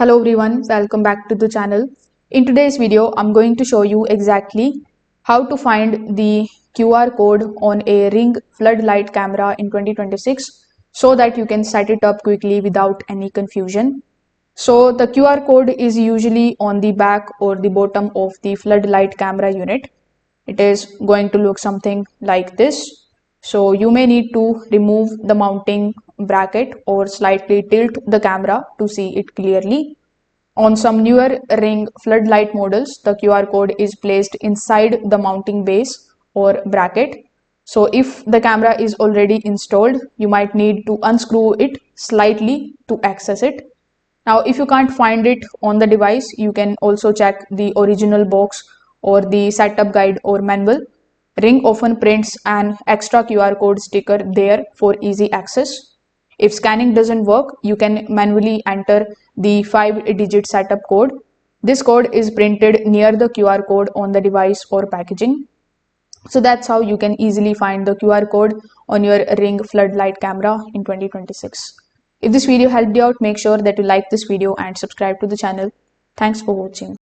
Hello everyone, welcome back to the channel. In today's video, I'm going to show you exactly how to find the QR code on a Ring Floodlight camera in 2026 so that you can set it up quickly without any confusion. So the QR code is usually on the back or the bottom of the floodlight camera unit. It is going to look something like this. So you may need to remove the mounting bracket or slightly tilt the camera to see it clearly. On some newer Ring floodlight models, the QR code is placed inside the mounting base or bracket. So if the camera is already installed, you might need to unscrew it slightly to access it. Now, if you can't find it on the device, you can also check the original box or the setup guide or manual. Ring often prints an extra QR code sticker there for easy access. If scanning doesn't work, you can manually enter the 5-digit setup code. This code is printed near the QR code on the device or packaging. So that's how you can easily find the QR code on your Ring floodlight camera in 2026. If this video helped you out, make sure that you like this video and subscribe to the channel. Thanks for watching.